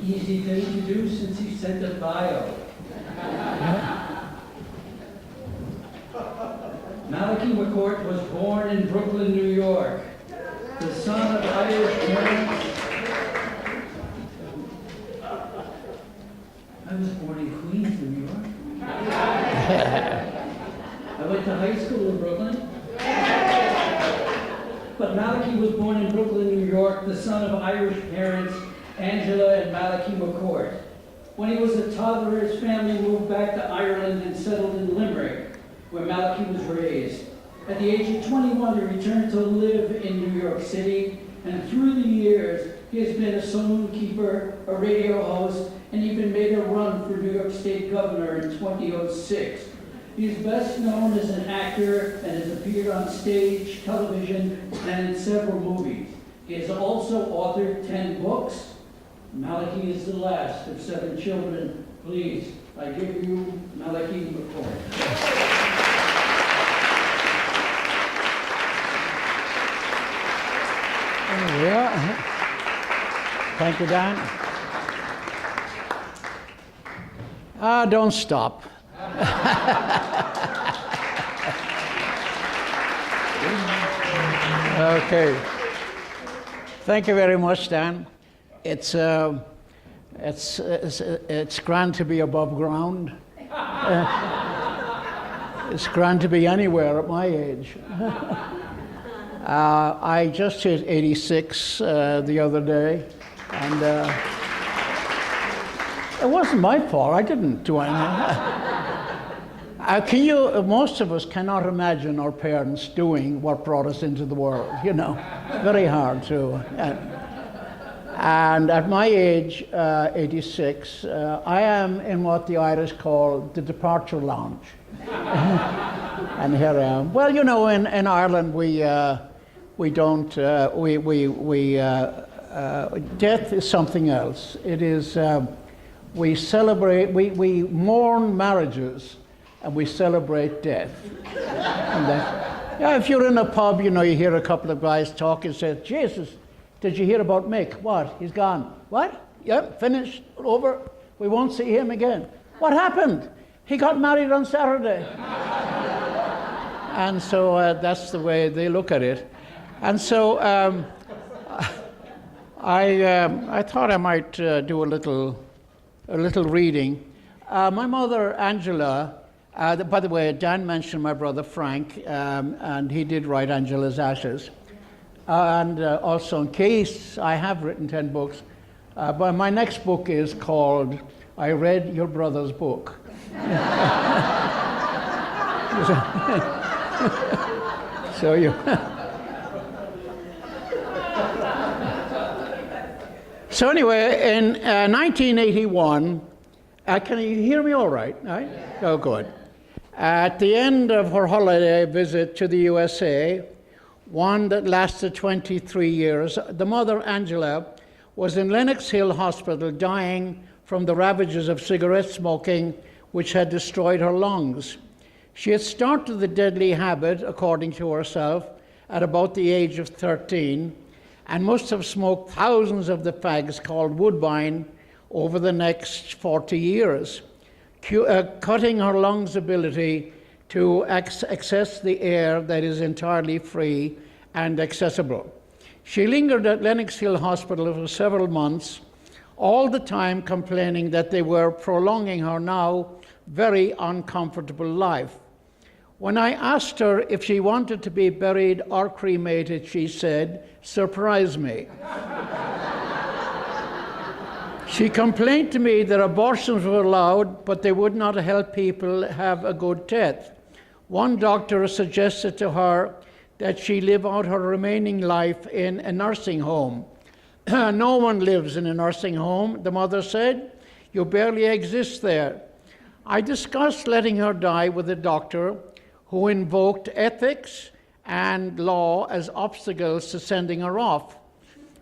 easy to introduce since he sent a bio. Malachy McCourt was born in Brooklyn, New York, the son of Irish parents. I was born in Queens, New York. I went to high school in Brooklyn. But Malachy was born in Brooklyn, New York, the son of Irish parents, Angela and Malachy McCourt. When he was a toddler, his family moved back to Ireland and settled in Limerick, where Malachy was raised. At the age of 21, he returned to live in New York City, and through the years, he has been a saloon keeper, a radio host, and even made a run for New York State Governor in 2006. He is best known as an actor and has appeared on stage, television, and in several movies. He has also authored 10 books. Malachy is the last of 7 children. Please, I give you Malachy McCourt. Yeah. Thank you, Dan. Don't stop. Okay. Thank you very much, Dan. It's grand to be above ground. It's grand to be anywhere at my age. I just hit 86 the other day, and it wasn't my fault. I didn't do anything. Most of us cannot imagine our parents doing what brought us into the world, you know. Very hard to. And at my age, 86, I am in what the Irish call the departure lounge. And here I am. Well, you know, in Ireland, death is something else. It is, we celebrate, we mourn marriages, and we celebrate death. And yeah, if you're in a pub, you know, you hear a couple of guys talk and say, Jesus, did you hear about Mick? What? He's gone. What? Yep, finished, over. We won't see him again. What happened? He got married on Saturday. And so that's the way they look at it. And so I thought I might do a little reading. My mother, Angela, by the way, Dan mentioned my brother Frank, and he did write Angela's Ashes. And also, in case I have written 10 books, but my next book is called I Read Your Brother's Book. So you. So anyway, in 1981, can you hear me all right? Right? Oh, good. At the end of her holiday visit to the USA, one that lasted 23 years, the mother, Angela, was in Lenox Hill Hospital dying from the ravages of cigarette smoking, which had destroyed her lungs. She had started the deadly habit, according to herself, at about the age of 13, and must have smoked thousands of the fags called Woodbine over the next 40 years, cutting her lungs' ability to access the air that is entirely free and accessible. She lingered at Lenox Hill Hospital for several months, all the time complaining that they were prolonging her now very uncomfortable life. When I asked her if she wanted to be buried or cremated, she said, "Surprise me." She complained to me that abortions were allowed, but they would not help people have a good death. One doctor suggested to her that she live out her remaining life in a nursing home. No one lives in a nursing home, the mother said. You barely exist there. I discussed letting her die with a doctor who invoked ethics and law as obstacles to sending her off.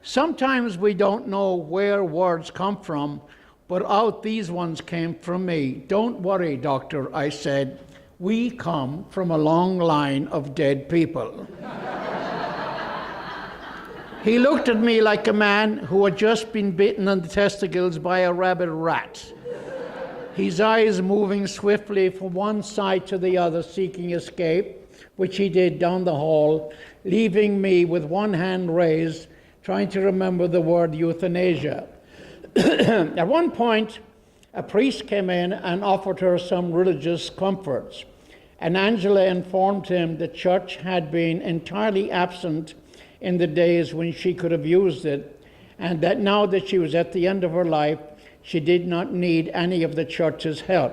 Sometimes we don't know where words come from, but out these ones came from me. Don't worry, doctor, I said. We come from a long line of dead people. He looked at me like a man who had just been bitten on the testicles by a rabid rat, his eyes moving swiftly from one side to the other, seeking escape, which he did down the hall, leaving me with one hand raised, trying to remember the word euthanasia. At one point, a priest came in and offered her some religious comforts, and Angela informed him the church had been entirely absent in the days when she could have used it, and that now that she was at the end of her life, she did not need any of the church's help.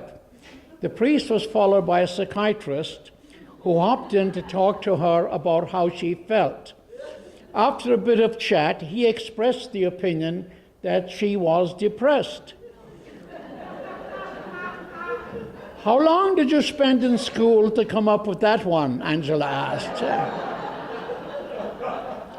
The priest was followed by a psychiatrist who hopped in to talk to her about how she felt. After a bit of chat, he expressed the opinion that she was depressed. How long did you spend in school to come up with that one? Angela asked.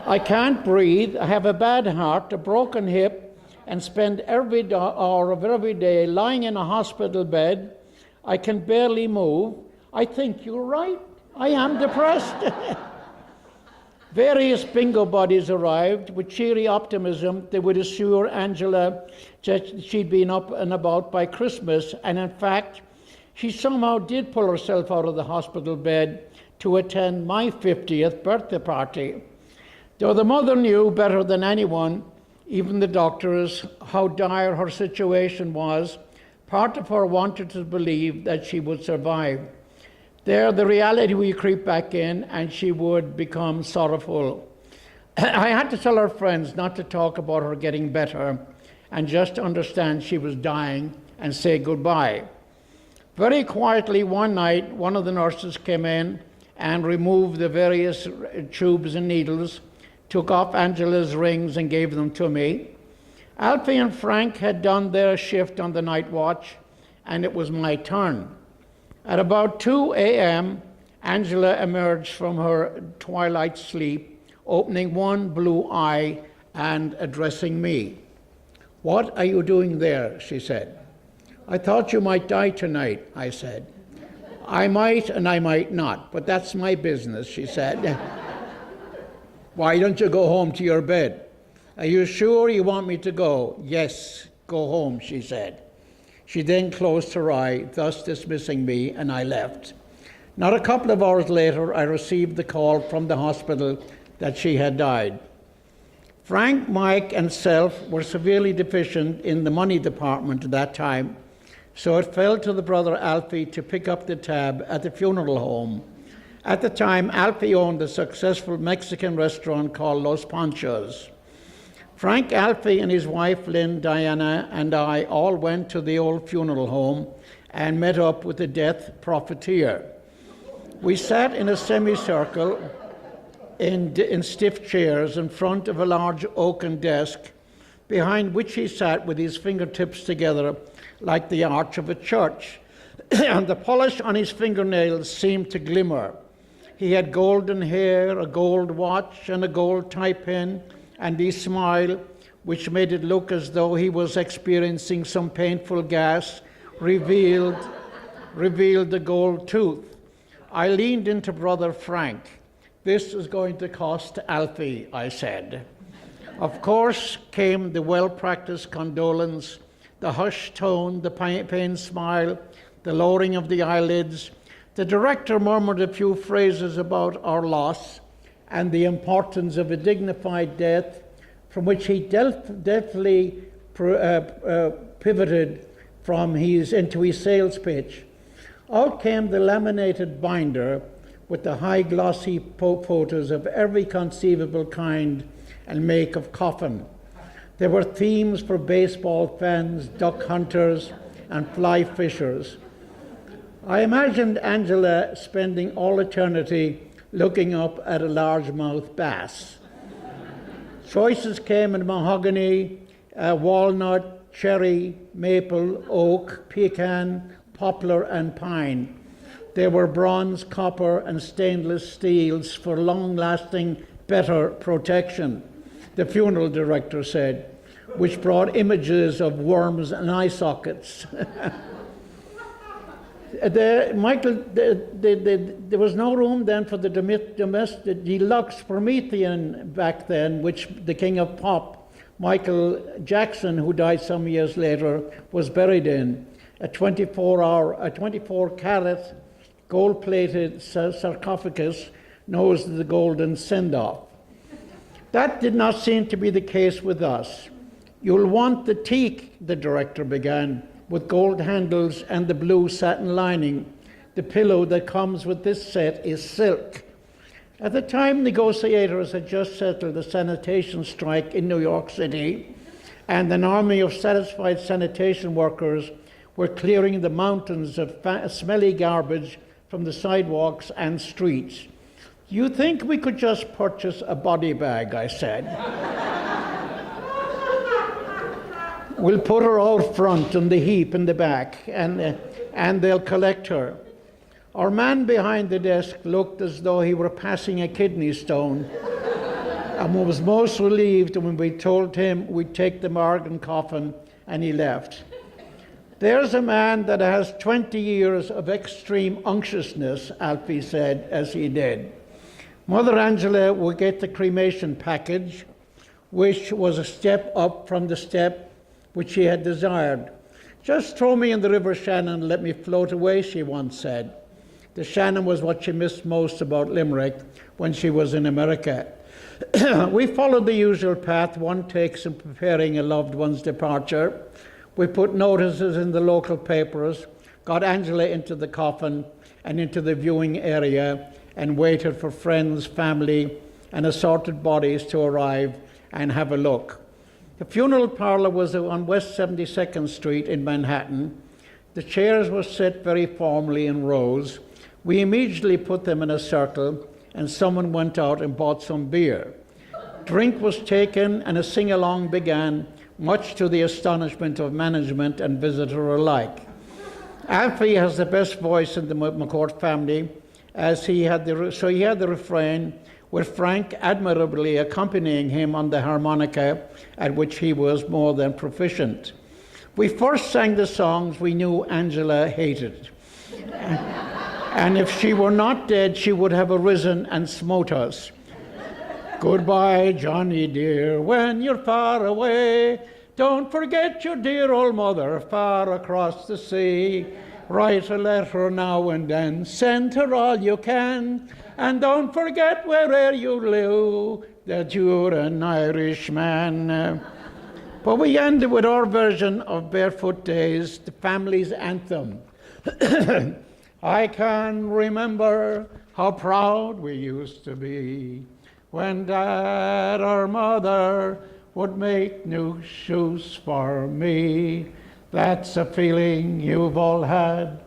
I can't breathe, I have a bad heart, a broken hip, and spend every hour of every day lying in a hospital bed. I can barely move. I think you're right. I am depressed. Various bingo buddies arrived. With cheery optimism, they would assure Angela that she'd been up and about by Christmas, and in fact, she somehow did pull herself out of the hospital bed to attend my 50th birthday party. Though the mother knew better than anyone, even the doctors, how dire her situation was, part of her wanted to believe that she would survive. There, the reality would creep back in, and she would become sorrowful. I had to tell her friends not to talk about her getting better, and just to understand she was dying and say goodbye. Very quietly one night, one of the nurses came in and removed the various tubes and needles, took off Angela's rings and gave them to me. Alfie and Frank had done their shift on the night watch, and it was my turn. At about 2 a.m., Angela emerged from her twilight sleep, opening one blue eye and addressing me. "What are you doing there?" she said. "I thought you might die tonight," I said. "I might and I might not, but that's my business," she said. "Why don't you go home to your bed?" "Are you sure you want me to go?" "Yes, go home," she said. She then closed her eye, thus dismissing me, and I left. Not a couple of hours later, I received the call from the hospital that she had died. Frank, Mike, and self were severely deficient in the money department at that time, so it fell to the brother Alfie to pick up the tab at the funeral home. At the time, Alfie owned a successful Mexican restaurant called Los Panchos. Frank, Alfie, and his wife Lynn, Diana, and I all went to the old funeral home and met up with the death profiteer. We sat in a semicircle in stiff chairs in front of a large oaken desk, behind which he sat with his fingertips together like the arch of a church, and the polish on his fingernails seemed to glimmer. He had golden hair, a gold watch, and a gold tie pin, and his smile, which made it look as though he was experiencing some painful gas, revealed the gold tooth. I leaned into Brother Frank. "This is going to cost Alfie," I said. Of course came the well-practiced condolence, the hushed tone, the pained smile, the lowering of the eyelids. The director murmured a few phrases about our loss and the importance of a dignified death, from which he deftly pivoted into his sales pitch. Out came the laminated binder with the high glossy photos of every conceivable kind and make of coffin. There were themes for baseball fans, duck hunters, and fly fishers. I imagined Angela spending all eternity looking up at a largemouth bass. Choices came in mahogany, walnut, cherry, maple, oak, pecan, poplar, and pine. There were bronze, copper, and stainless steels for long-lasting, better protection, the funeral director said, which brought images of worms and eye sockets. There was no room then for the domestic deluxe Promethean back then, which the king of pop, Michael Jackson, who died some years later, was buried in. A 24-carat gold-plated sarcophagus known as the Golden Send-Off. That did not seem to be the case with us. You'll want the teak, the director began, with gold handles and the blue satin lining. The pillow that comes with this set is silk. At the time, negotiators had just settled the sanitation strike in New York City, and an army of satisfied sanitation workers were clearing the mountains of smelly garbage from the sidewalks and streets. You think we could just purchase a body bag, I said. We'll put her out front on the heap in the back, and they'll collect her. Our man behind the desk looked as though he were passing a kidney stone, and was most relieved when we told him we'd take the Morgan coffin, and he left. There's a man that has 20 years of extreme unctuousness, Alfie said as he did. Mother Angela will get the cremation package, which was a step up from the step which she had desired. Just throw me in the River Shannon and let me float away, she once said. The Shannon was what she missed most about Limerick when she was in America. We followed the usual path one takes in preparing a loved one's departure. We put notices in the local papers, got Angela into the coffin and into the viewing area, and waited for friends, family, and assorted bodies to arrive and have a look. The funeral parlor was on West 72nd Street in Manhattan. The chairs were set very formally in rows. We immediately put them in a circle, and someone went out and bought some beer. Drink was taken, and a sing-along began, much to the astonishment of management and visitor alike. Alfie has the best voice in the McCourt family, as he had the refrain, with Frank admirably accompanying him on the harmonica, at which he was more than proficient. We first sang the songs we knew Angela hated. And if she were not dead, she would have arisen and smote us. Goodbye, Johnny dear, when you're far away. Don't forget your dear old mother far across the sea. Write a letter now and then, send her all you can. And don't forget where'er you live that you're an Irishman. But we ended with our version of Barefoot Days, the family's anthem. I can remember how proud we used to be when Dad or Mother would make new shoes for me. That's a feeling you've all had.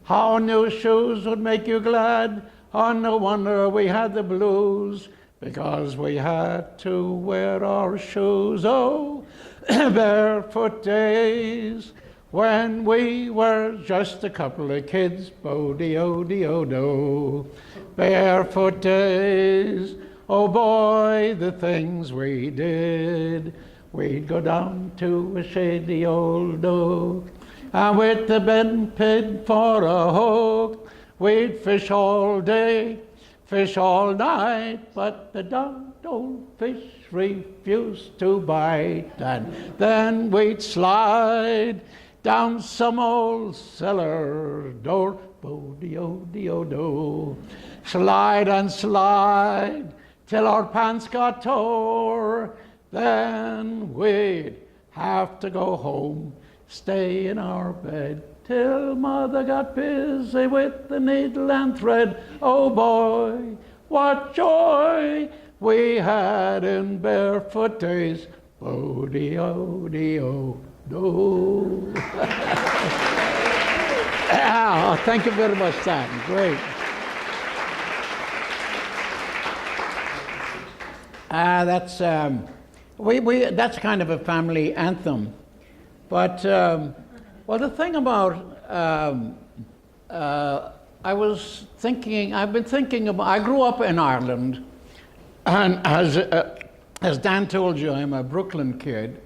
How new shoes would make you glad. Oh, no wonder we had the blues, because we had to wear our shoes. Oh, barefoot days, when we were just a couple of kids, bo-de-o-de-o-do. Barefoot days, oh boy, the things we did. We'd go down to a shady old oak, and with the bent pin for a hook, we'd fish all day, fish all night, but the darned old fish refused to bite. And then we'd slide down some old cellar door, bo-de-o-de-o-do. Slide and slide till our pants got tore. Then we'd have to go home, stay in our bed till Mother got busy with the needle and thread. Oh boy, what joy we had in barefoot days, bo-de-o-de-o-do. Oh, thank you very much, Sam. Great. That's kind of a family anthem. But well, the thing about I've been thinking about. I grew up in Ireland, and as Dan told you, I'm a Brooklyn kid,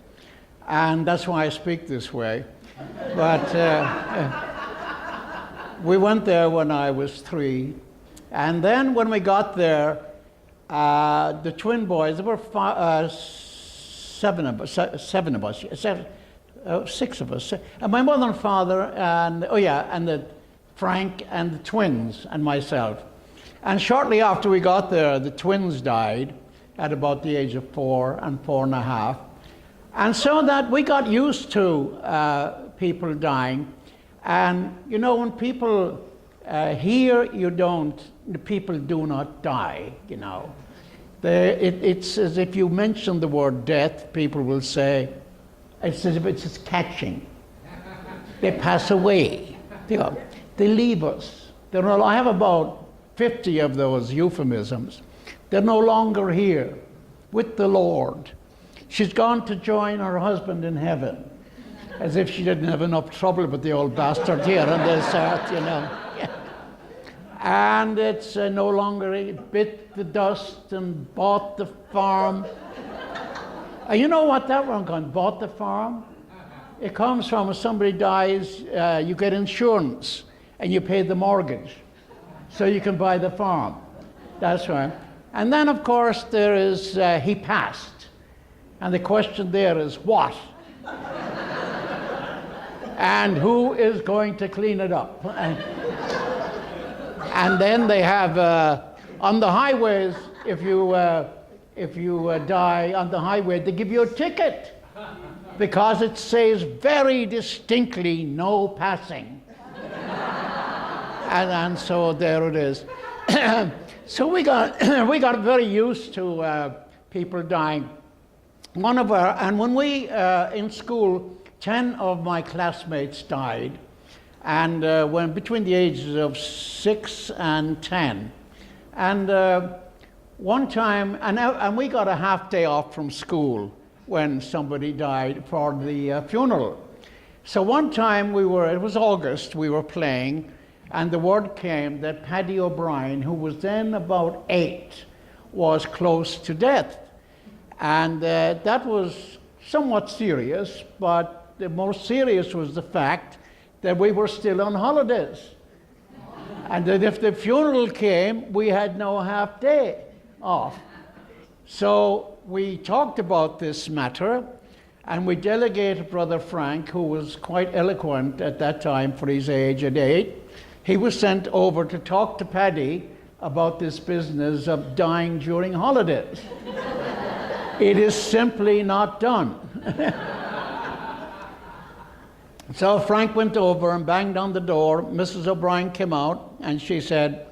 and that's why I speak this way. But We went there when I was 3. And then when we got there, the twin boys, there were 6 of us. And my mother and father, and Frank and the twins and myself. And shortly after we got there, the twins died at about the age of 4 and 4.5. And so that we got used to people dying. And you know, when people here, the people do not die, you know. It's as if you mention the word death, people will say, it's as if it's just catching. They pass away. They leave us. I have about 50 of those euphemisms. They're no longer here with the Lord. She's gone to join her husband in heaven. As if she didn't have enough trouble with the old bastard here on this earth, you know. And it's no longer, it bit the dust and bought the farm. You know what that one comes, bought the farm? It comes from, if somebody dies, you get insurance and you pay the mortgage. So you can buy the farm. That's right. And then, of course, there is, he passed. And the question there is, what? And who is going to clean it up? And then they have, on the highways, if you die on the highway, they give you a ticket because it says very distinctly, no passing. and so there it is. So we got very used to people dying. And when we, in school, 10 of my classmates died, and when between the ages of 6 and 10. And one time, and we got a half day off from school when somebody died for the funeral. So one time it was August, we were playing, and the word came that Paddy O'Brien, who was then about 8, was close to death. And that was somewhat serious, but the most serious was the fact that we were still on holidays. And that if the funeral came, we had no half day off. So we talked about this matter, and we delegated Brother Frank, who was quite eloquent at that time for his age at 8. He was sent over to talk to Paddy about this business of dying during holidays. It is simply not done. So Frank went over and banged on the door. Mrs. O'Brien came out and she said,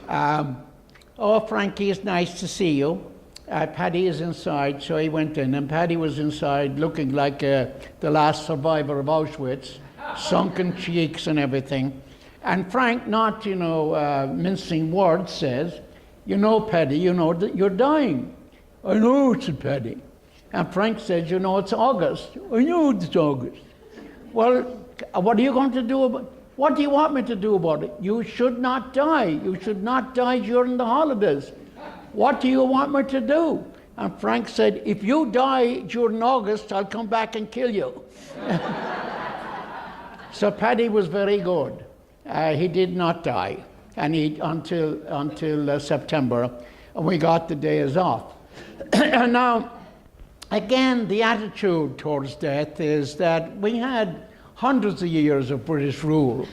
"Oh, Frankie, it's nice to see you. Paddy is inside." So he went in, and Paddy was inside looking like the last survivor of Auschwitz, sunken cheeks and everything. And Frank, not, mincing words, says, "You know, Paddy, you know that you're dying." "I know," said Paddy. And Frank says, "You know, it's August." "I know it's August." "Well, what are you going to do about it?" "What do you want me to do about it?" "You should not die. You should not die during the holidays. What do you want me to do?" And Frank said, "If you die during August, I'll come back and kill you." So Paddy was very good. He did not die, and until September, and we got the days off. Now, again, the attitude towards death is that we had hundreds of years of British rule,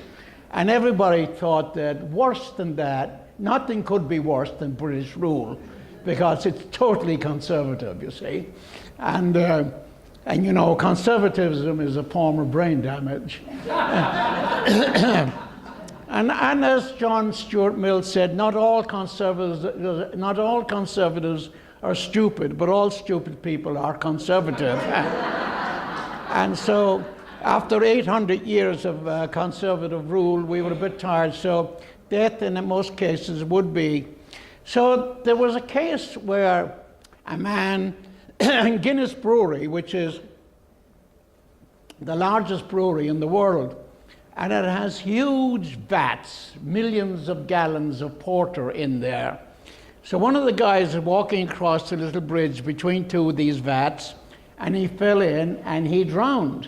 and everybody thought that worse than that, nothing could be worse than British rule, because it's totally conservative, you see. And conservatism is a form of brain damage. And as John Stuart Mill said, not all conservatives are stupid, but all stupid people are conservative. And so after 800 years of conservative rule, we were a bit tired, so death in most cases would be. So there was a case where a man in Guinness Brewery, which is the largest brewery in the world, and it has huge vats, millions of gallons of porter in there. So one of the guys was walking across the little bridge between two of these vats, and he fell in and he drowned.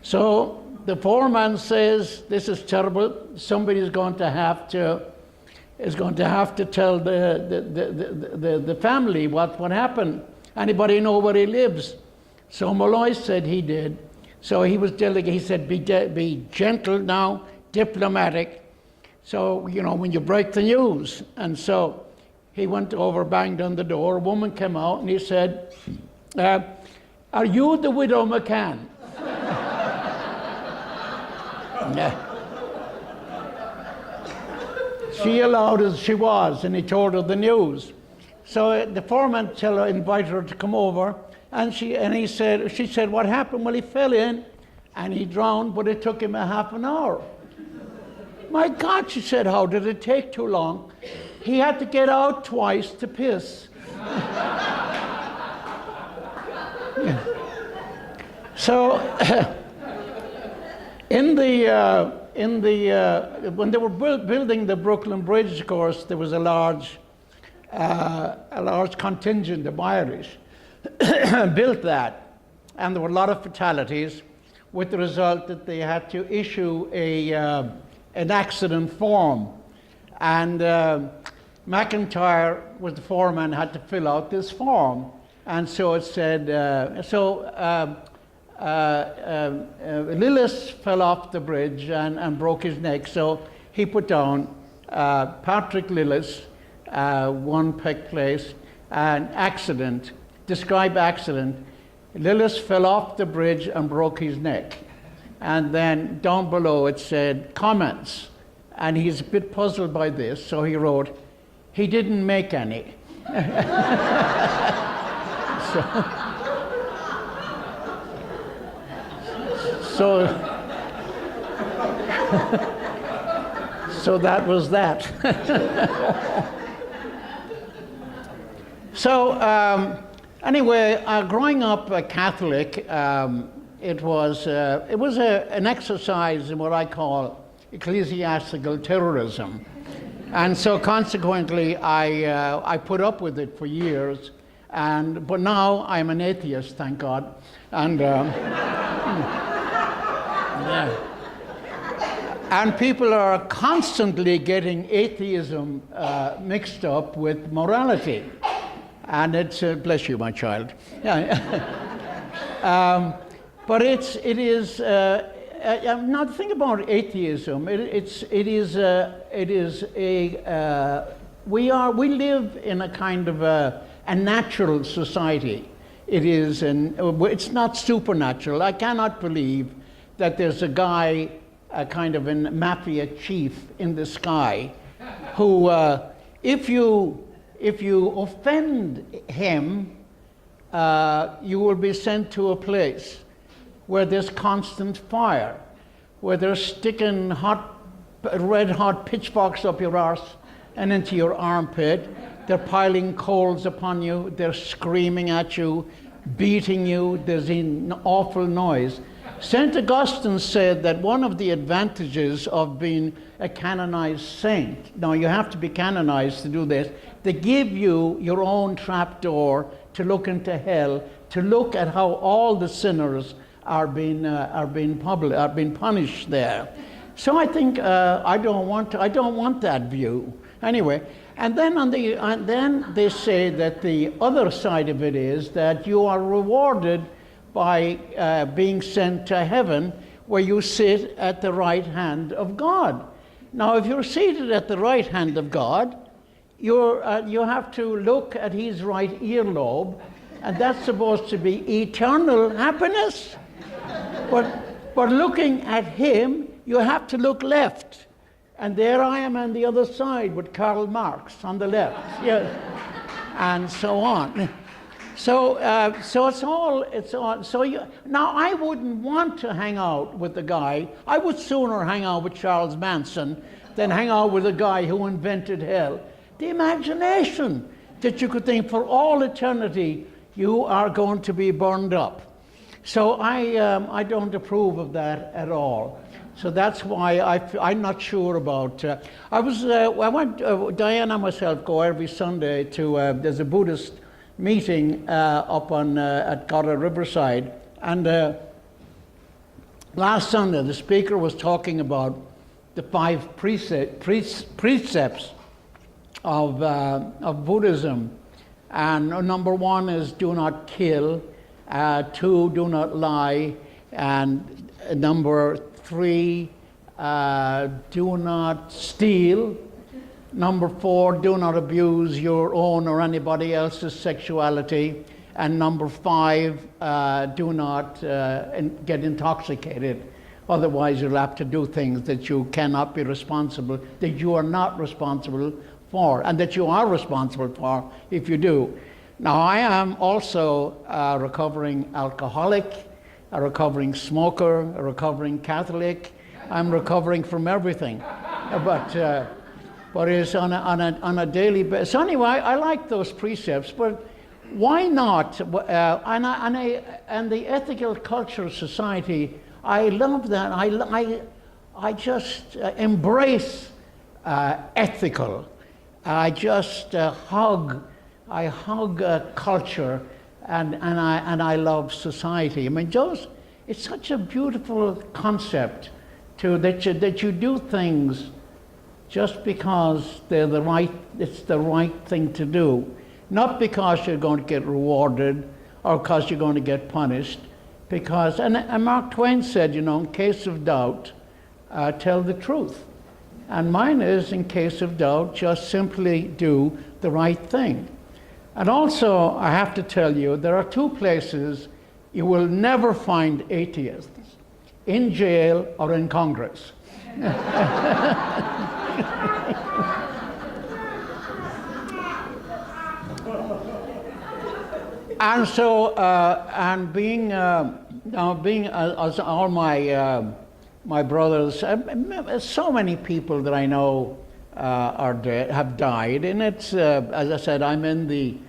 So the foreman says, this is terrible. Somebody is going to have to tell the family what happened. Anybody know where he lives? So Malloy said he did. So he was he said, be gentle now, diplomatic. So, when you break the news. And so he went over, banged on the door. A woman came out and he said, are you the widow McCann? Yeah. She allowed as she was, and he told her the news. So the foreman invited her to come over, and she said, what happened? Well, he fell in, and he drowned, but it took him a half an hour. My God, she said, how did it take too long? He had to get out twice to piss. Yeah. So, when they were building the Brooklyn Bridge, of course, there was a large contingent of Irish built that, and there were a lot of fatalities, with the result that they had to issue an accident form, and McIntyre was the foreman, had to fill out this form, and so it said, Lillis fell off the bridge and broke his neck, so he put down Patrick Lillis, one Peck Place, an accident, describe accident. Lillis fell off the bridge and broke his neck. And then down below it said comments, and he's a bit puzzled by this, so he wrote, he didn't make any. So that was that. So anyway, growing up a Catholic, it was an exercise in what I call ecclesiastical terrorism, and so consequently I put up with it for years, but now I'm an atheist, thank God, and. Yeah. And people are constantly getting atheism mixed up with morality. And it's, bless you, my child. Yeah. But it is, now the thing about atheism, we live in a kind of a natural society. It's not supernatural. I cannot believe that there's a guy, a kind of a mafia chief in the sky, who, if you offend him, you will be sent to a place where there's constant fire, where they're sticking red hot pitchforks up your arse and into your armpit. They're piling coals upon you. They're screaming at you, beating you. There's an awful noise. St. Augustine said that one of the advantages of being a canonized saint, now you have to be canonized to do this, they give you your own trapdoor to look into hell, to look at how all the sinners are being punished there. So I think I don't want that view. Anyway, and then they say that the other side of it is that you are rewarded by being sent to heaven, where you sit at the right hand of God. Now, if you're seated at the right hand of God, you have to look at his right earlobe, and that's supposed to be eternal happiness. But looking at him, you have to look left. And there I am on the other side with Karl Marx on the left. Yeah. And so on. So it's all. Now I wouldn't want to hang out with the guy. I would sooner hang out with Charles Manson than hang out with the guy who invented hell. The imagination that you could think for all eternity you are going to be burned up. So I don't approve of that at all. So that's why I'm not sure about. I went. Diane and myself go every Sunday to. There's a Buddhist meeting up on at Goddard Riverside, and last Sunday, the speaker was talking about the 5 precepts of Buddhism. And number 1 is do not kill, 2, do not lie, and number 3, do not steal. Number 4, do not abuse your own or anybody else's sexuality. And number 5, do not get intoxicated. Otherwise, you'll have to do things that you cannot be responsible, that you are not responsible for, and that you are responsible for if you do. Now, I am also a recovering alcoholic, a recovering smoker, a recovering Catholic. I'm recovering from everything. But it's on a daily basis. So anyway, I like those precepts, but why not? And the ethical culture society, I love that. I just embrace ethical. I just hug culture, and I love society. I mean, it's such a beautiful concept that you do things just because it's the right thing to do, not because you're going to get rewarded or because you're going to get punished. Because, and Mark Twain said, in case of doubt, tell the truth. And mine is, in case of doubt, just simply do the right thing. And also, I have to tell you, there are 2 places you will never find atheists: in jail or in Congress. And so, being as all my brothers, so many people that I know have died, and it's as I said, I'm in the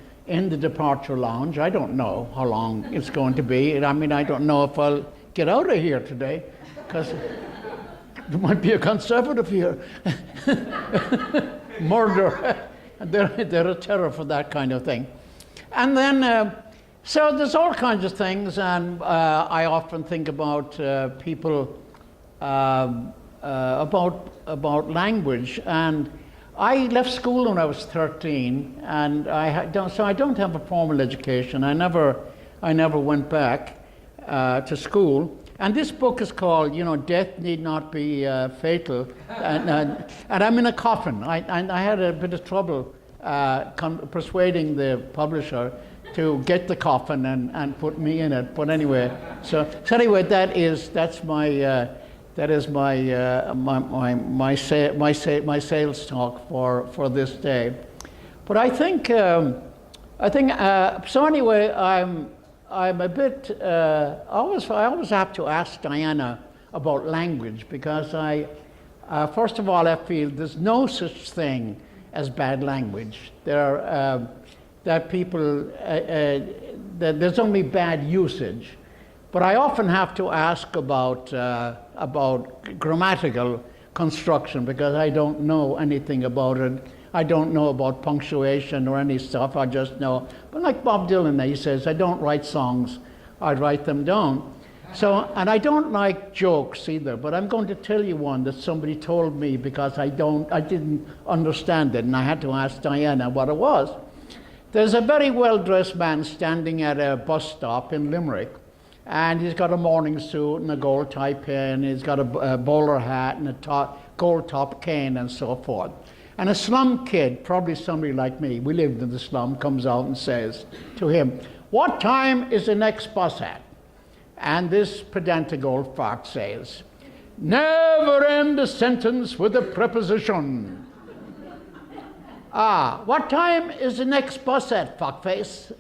departure lounge. I don't know how long it's going to be. I mean, I don't know if I'll get out of here today, because there might be a conservative here. Murder. They're a terror for that kind of thing. And then, so there's all kinds of things, and I often think about people, about language. And I left school when I was 13, and so I don't have a formal education. I never went back to school. And this book is called, Death Need Not Be Fatal, and I'm in a coffin. I had a bit of trouble persuading the publisher to get the coffin and put me in it. But anyway, so anyway, that's my sales talk for this day. But I think so. Anyway, I'm a bit. I always have to ask Diana about language, because first of all, I feel there's no such thing as bad language. There's only bad usage. But I often have to ask about grammatical construction, because I don't know anything about it. I don't know about punctuation or any stuff. I just know. But like Bob Dylan, he says, I don't write songs, I write them down. So, and I don't like jokes either, but I'm going to tell you one that somebody told me, because I didn't understand it, and I had to ask Diana what it was. There's a very well-dressed man standing at a bus stop in Limerick, and he's got a morning suit and a gold tie pin, he's got a bowler hat and a gold top cane and so forth. And a slum kid, probably somebody like me, we lived in the slum, comes out and says to him, "What time is the next bus at?" And this pedantic old fart says, "Never end a sentence with a preposition." "Ah, what time is the next bus at, fuckface?"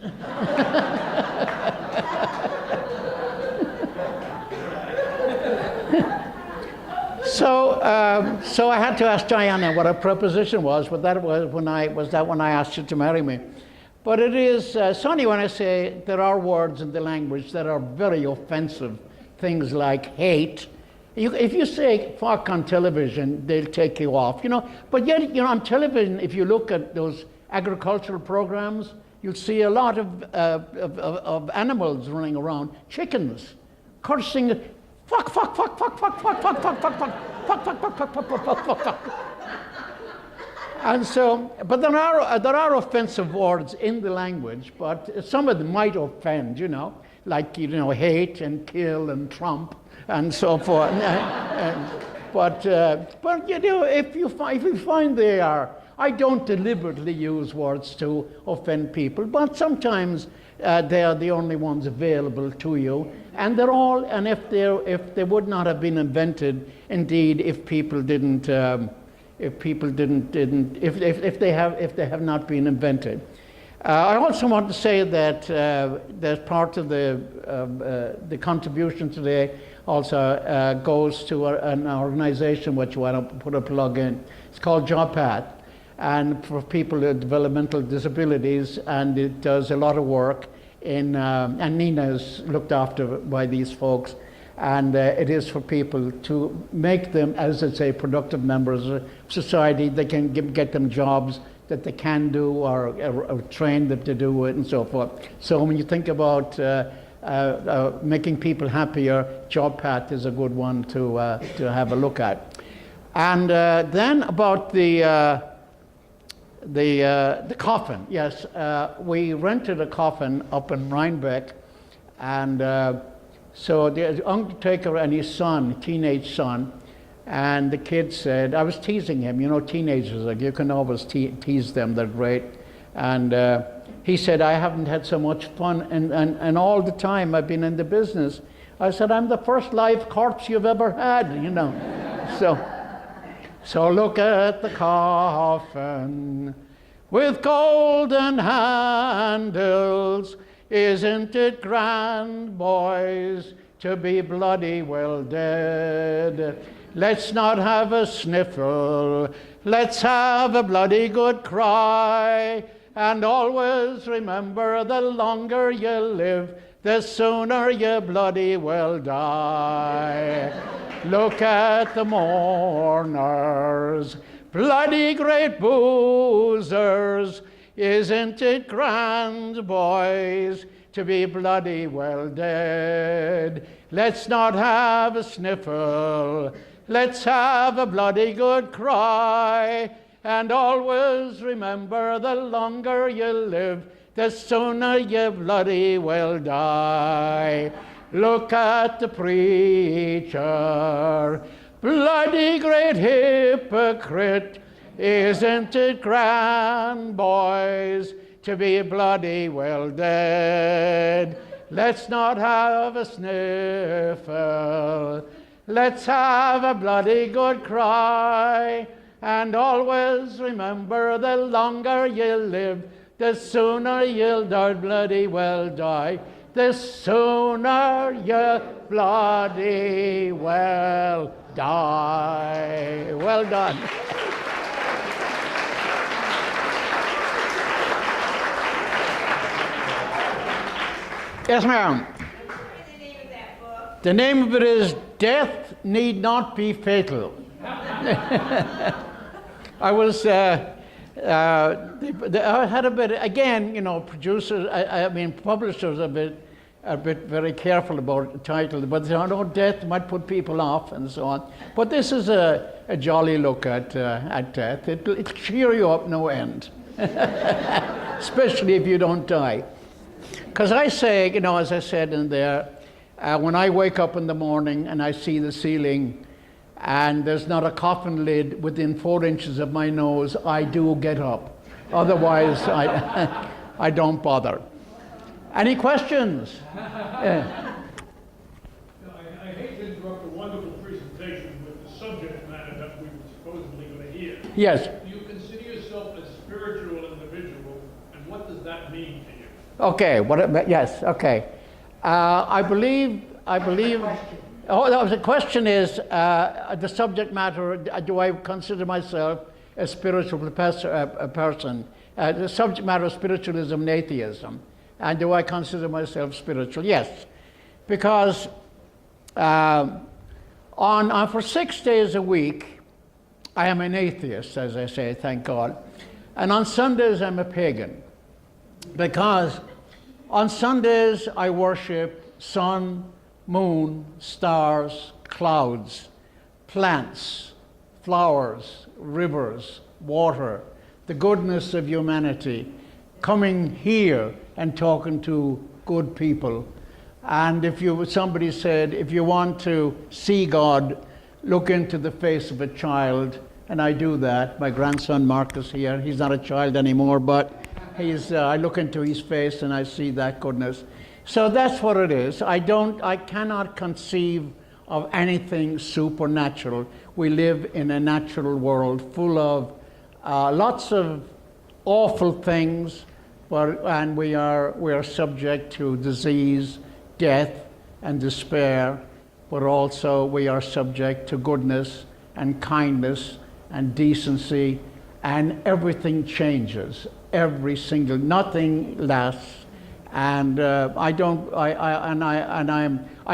So I had to ask Diana what a preposition was, but that was when I asked you to marry me. But it is, so anyway, when I say there are words in the language that are very offensive, things like hate. If you say fuck on television, they'll take you off, But yet, on television, if you look at those agricultural programs, you'll see a lot of animals running around, chickens, cursing. fuck, fuck, fuck, fuck, fuck, fuck, fuck, fuck, fuck, fuck, fuck, fuck, fuck, fuck, fuck, fuck, fuck, fuck. And so, but there are offensive words in the language, but some of them might offend, like, hate and kill and Trump and so forth. But if you find they are, I don't deliberately use words to offend people, but sometimes they are the only ones available to you, and they're all. And if they would not have been invented, indeed, if they have not been invented. I also want to say that there's part of the contribution today also goes to an organization which I want to put a plug in. It's called JobPath, and for people with developmental disabilities, and it does a lot of work in, and Nina's looked after by these folks, and it is for people to make them, as I say, productive members of society. They can get them jobs that they can do, or train them to do it, and so forth. So when you think about making people happier, JobPath is a good one to have a look at. And then about the coffin. Yes, we rented a coffin up in Rhinebeck, and so the undertaker and his son, teenage son, and the kid said, I was teasing him, teenagers, like, you can always tease them, they're great. And he said, I haven't had so much fun and all the time I've been in the business. I said, I'm the first live corpse you've ever had, So look at the coffin with golden handles. Isn't it grand, boys, to be bloody well dead? Let's not have a sniffle, let's have a bloody good cry. And always remember, the longer you live, the sooner you bloody well die. Look at the mourners, bloody great boozers. Isn't it grand, boys, to be bloody well dead? Let's not have a sniffle, let's have a bloody good cry. And always remember, the longer you live, the sooner you bloody well die. Look at the preacher, bloody great hypocrite. Isn't it grand, boys, to be bloody well dead? Let's not have a sniffle, let's have a bloody good cry. And always remember, the longer you live, the sooner you'll bloody well die. The sooner you bloody well die. Well done. Yes, ma'am. What's the name of that book? The name of it is Death Need Not Be Fatal. I was, I had a bit, again, producers, publishers are a bit very careful about the title, but they say, oh, death might put people off and so on. But this is a jolly look at death. It'll cheer you up no end, especially if you don't die. Because I say, as I said in there, when I wake up in the morning and I see the ceiling and there's not a coffin lid within 4 inches of my nose, I do get up. Otherwise, I don't bother. Any questions? I hate to interrupt a wonderful presentation with the subject matter that we were supposedly going to hear. Yes. Do you consider yourself a spiritual individual, and what does that mean to you? Okay. Yes. Okay. I believe. Oh, the question is the subject matter. Do I consider myself a spiritual person? The subject matter of spiritualism and atheism. And do I consider myself spiritual? Yes, because for 6 days a week, I am an atheist, as I say, thank God. And on Sundays, I'm a pagan, because on Sundays I worship sun, moon, stars, clouds, plants, flowers, rivers, water, the goodness of humanity, coming here and talking to good people. And somebody said, if you want to see God, look into the face of a child, and I do that. My grandson Marcus here, he's not a child anymore, but I look into his face and I see that goodness. So that's what it is. I cannot conceive of anything supernatural. We live in a natural world full of lots of awful things, and we are subject to disease, death, and despair, but also we are subject to goodness and kindness and decency, and everything changes. Nothing lasts. And I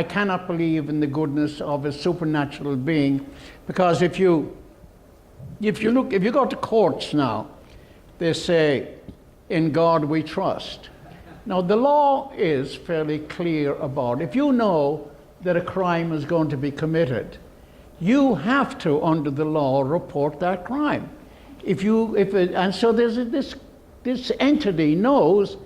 cannot believe in the goodness of a supernatural being, because if you go to courts now, they say, "In God we trust." Now the law is fairly clear about, if you know that a crime is going to be committed, you have to, under the law, report that crime. And so this entity knows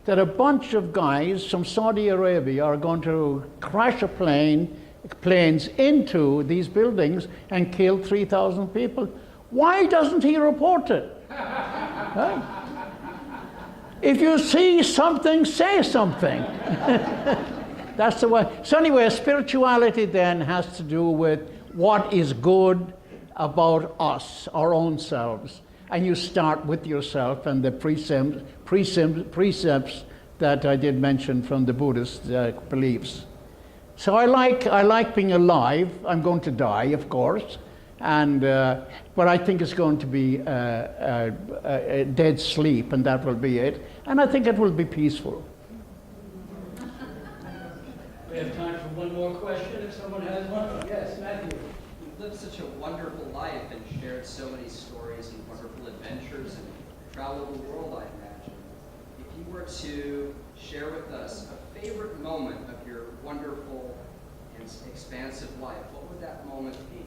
that a bunch of guys from Saudi Arabia are going to crash planes into these buildings and kill 3,000 people. Why doesn't he report it? Huh? If you see something, say something. That's the way. So anyway, spirituality then has to do with what is good about us, our own selves. And you start with yourself and the precepts that I did mention from the Buddhist beliefs. So I like being alive. I'm going to die, of course, but I think it's going to be a dead sleep, and that will be it. And I think it will be peaceful. We have time for one more question, if someone has one. Yes, Matthew. You've lived such a wonderful life and shared so many stories and wonderful adventures and traveled the world, I imagine. If you were to share with us a favorite moment of your wonderful and expansive life, what would that moment be?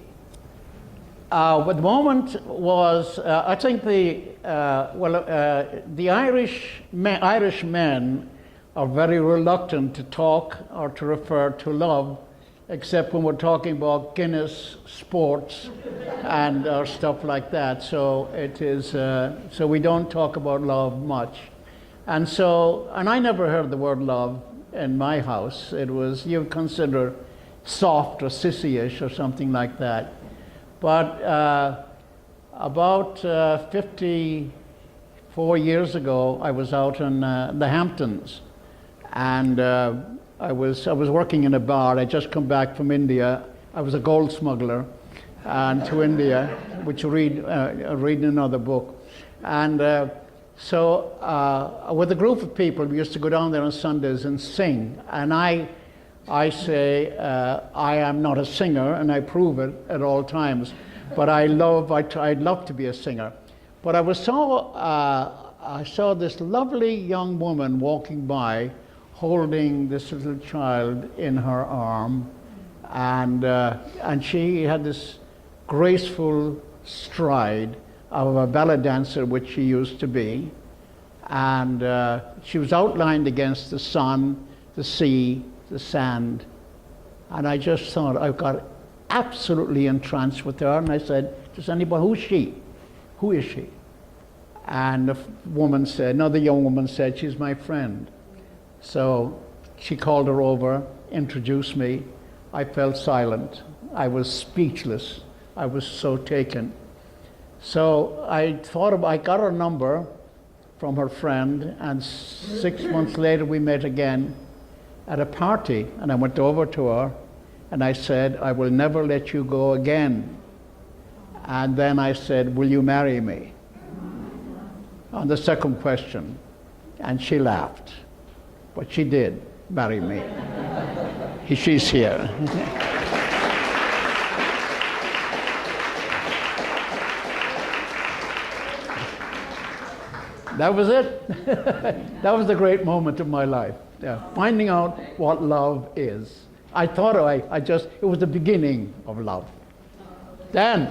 The moment was, I think the Irish men are very reluctant to talk or to refer to love, except when we're talking about Guinness, sports, and stuff like that. So it is. So we don't talk about love much, and I never heard the word love in my house. It was you consider soft or sissy-ish or something like that. But about 54 years ago, I was out in the Hamptons, and I was working in a bar. I just come back from India. I was a gold smuggler, and to India, which reading another book, and with a group of people, we used to go down there on Sundays and sing. And I say I am not a singer, and I prove it at all times. But I'd love to be a singer. But I saw this lovely young woman walking by, holding this little child in her arm, and she had this graceful stride of a ballet dancer, which she used to be, and she was outlined against the sun, the sea, the sand, and I just thought, I got absolutely entranced with her, and I said, "Does anybody? Who's she? Who is she?" And the young woman said, "She's my friend." So she called her over, introduced me. I felt silent. I was speechless. I was so taken. So I got her number from her friend, and 6 months later we met again at a party, and I went over to her and I said, "I will never let you go again." And then I said, "Will you marry me?" On the second question, and she laughed. But she did marry me. She's here. That was it. That was the great moment of my life. Yeah. Finding out what love is. I thought it was the beginning of love. Then